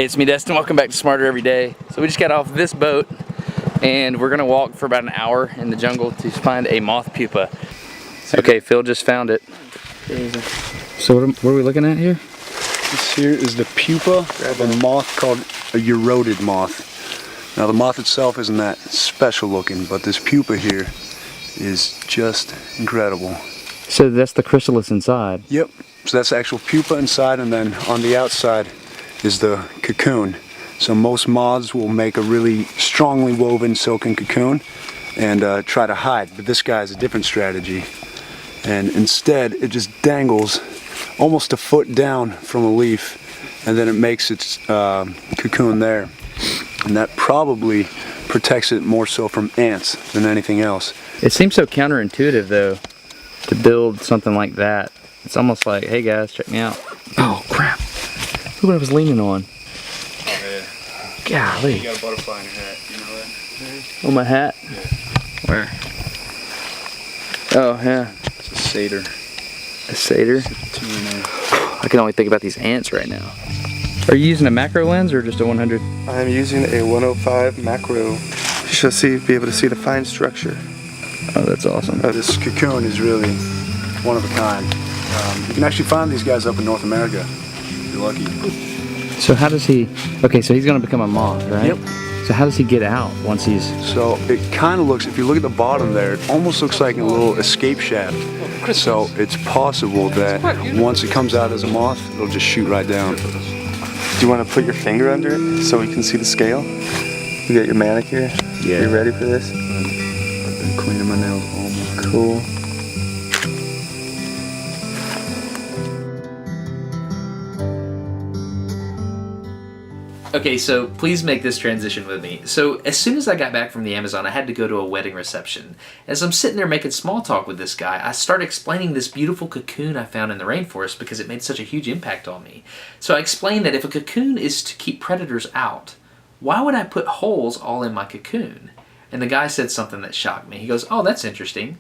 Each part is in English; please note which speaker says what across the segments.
Speaker 1: Hey, it's me, Destin. Welcome back to Smarter Every Day. So we just got off this boat and we're gonna walk for about an hour in the jungle to find a moth pupa. Okay, Phil just found it. So what are we looking at here?
Speaker 2: This here is the pupa of a moth called a eroded moth. Now the moth itself isn't that special looking, but this pupa here is just incredible.
Speaker 1: So that's the chrysalis inside?
Speaker 2: Yep. So that's the actual pupa inside, and then on the outside is the cocoon. So most moths will make a really strongly woven silken cocoon and try to hide, but this guy has a different strategy. And instead it just dangles almost a foot down from a leaf, and then it makes its cocoon there. And that probably protects it more so from ants than anything else.
Speaker 1: It seems so counterintuitive though, to build something like that. It's almost like, hey guys, check me out. Oh crap. Look what I was leaning on.
Speaker 2: Oh
Speaker 1: yeah. Golly.
Speaker 2: You got a butterfly in your hat, you know that?
Speaker 1: On my hat?
Speaker 2: Yeah.
Speaker 1: Where? Oh yeah.
Speaker 2: It's a satyr.
Speaker 1: A satyr? I can only think about these ants right now. Are you using a macro lens or just a 100?
Speaker 3: I'm using a 105 macro. You should be able to see the fine structure.
Speaker 1: Oh, that's awesome.
Speaker 2: This cocoon is really one of a kind. You can actually find these guys up in North America. You're lucky.
Speaker 1: So how does he, okay, so he's gonna become a moth, right?
Speaker 2: Yep.
Speaker 1: So how does he get out once he's...
Speaker 2: So it kind of looks, if you look at the bottom there, it almost looks like a little escape shaft. So it's possible that once it comes out as a moth, it'll just shoot right down.
Speaker 3: Do you want to put your finger under it so we can see the scale? You got your manicure?
Speaker 2: Yeah.
Speaker 3: You ready for this?
Speaker 2: I've been cleaning my nails all morning.
Speaker 3: Cool.
Speaker 4: Okay, so please make this transition with me. So as soon as I got back from the Amazon, I had to go to a wedding reception. As I'm sitting there making small talk with this guy, I start explaining this beautiful cocoon I found in the rainforest because it made such a huge impact on me. So I explained that if a cocoon is to keep predators out, why would I put holes all in my cocoon? And the guy said something that shocked me. He goes, oh, that's interesting.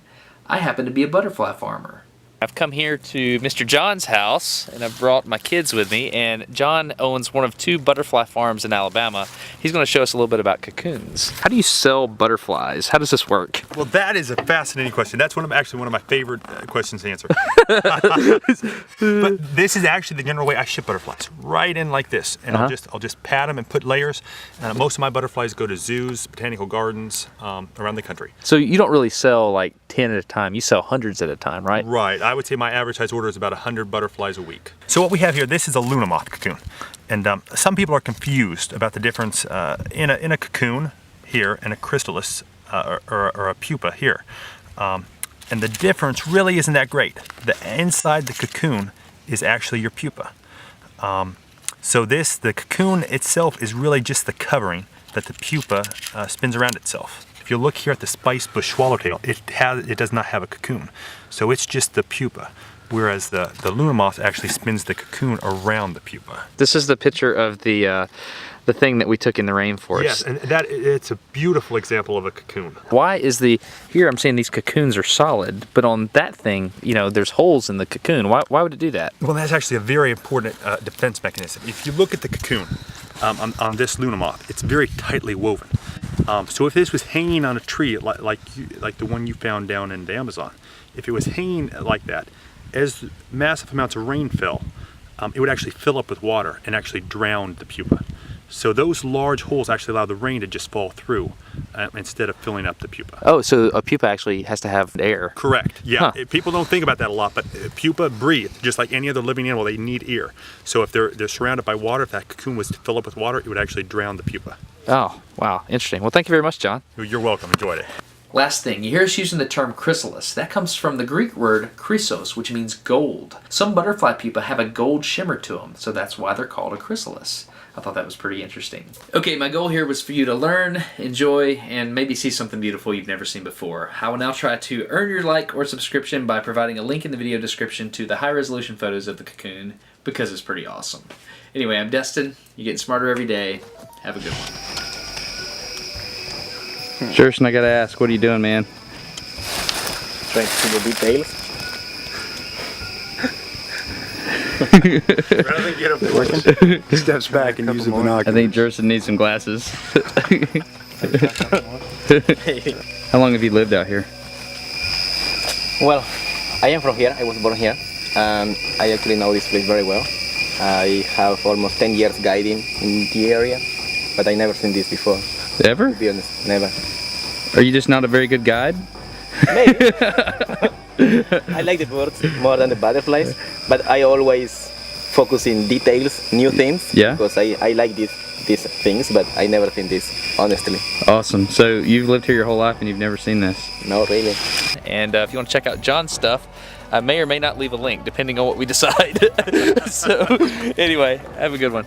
Speaker 4: I happen to be a butterfly farmer. I've come here to Mr. John's house, and I've brought my kids with me, and John owns one of 2 butterfly farms in Alabama. He's going to show us a little bit about cocoons. How do you sell butterflies? How does this work?
Speaker 5: Well, that is a fascinating question. That's actually one of my favorite questions to answer. But this is actually the general way I ship butterflies, right in like this, and I'll just pat them and put layers. Most of my butterflies go to zoos, botanical gardens around the country.
Speaker 4: So you don't really sell like 10 at a time. You sell hundreds at a time, right?
Speaker 5: Right. I would say my average size order is about 100 butterflies a week. So what we have here, this is a Luna moth cocoon. And some people are confused about the difference in a cocoon here and a chrysalis or a pupa here. And the difference really isn't that great. The inside the cocoon is actually your pupa. So the cocoon itself is really just the covering that the pupa spins around itself. If you look here at the spice bush swallowtail, it does not have a cocoon. So it's just the pupa, whereas the Luna moth actually spins the cocoon around the pupa.
Speaker 4: This is the picture of the thing that we took in the rainforest.
Speaker 5: Yes, and it's a beautiful example of a cocoon.
Speaker 4: Why is here I'm saying these cocoons are solid, but on that thing, you know, there's holes in the cocoon. Why would it do that?
Speaker 5: Well, that's actually a very important defense mechanism. If you look at the cocoon on this Luna moth, it's very tightly woven. So if this was hanging on a tree like the one you found down in the Amazon, if it was hanging like that, as massive amounts of rain fell, it would actually fill up with water and actually drown the pupa. So those large holes actually allow the rain to just fall through instead of filling up the pupa.
Speaker 4: Oh, so a pupa actually has to have air.
Speaker 5: Correct, yeah.
Speaker 4: Huh.
Speaker 5: People don't think about that a lot, but pupa breathe just like any other living animal. They need air. So if they're surrounded by water, if that cocoon was to fill up with water, it would actually drown the pupa.
Speaker 4: Oh, wow, interesting. Well, thank you very much, John.
Speaker 5: You're welcome, enjoyed it.
Speaker 4: Last thing, you hear us using the term chrysalis. That comes from the Greek word chrysos, which means gold. Some butterfly pupa have a gold shimmer to them, so that's why they're called a chrysalis. I thought that was pretty interesting. Okay, my goal here was for you to learn, enjoy, and maybe see something beautiful you've never seen before. I will now try to earn your like or subscription by providing a link in the video description to the high-resolution photos of the cocoon, because it's pretty awesome. Anyway, I'm Destin. You're getting smarter every day. Have a good one.
Speaker 1: Jerson, I gotta ask, what are you doing, man?
Speaker 3: Trying to see the details.
Speaker 2: Rather than get up there, steps back and use the binoculars.
Speaker 1: I think Jerson needs some glasses. How long have you lived out here?
Speaker 6: Well, I am from here. I was born here, and I actually know this place very well. I have almost 10 years guiding in the area, but I never seen this before.
Speaker 1: Ever?
Speaker 6: To be honest, never.
Speaker 1: Are you just not a very good guide?
Speaker 6: Maybe. I like the birds more than the butterflies, but I always focus in details, new things.
Speaker 1: Yeah.
Speaker 6: Because I like these things, but I never seen this, honestly.
Speaker 1: Awesome. So you've lived here your whole life and you've never seen this?
Speaker 6: No, really.
Speaker 4: And if you want to check out John's stuff, I may or may not leave a link depending on what we decide. So anyway, have a good one.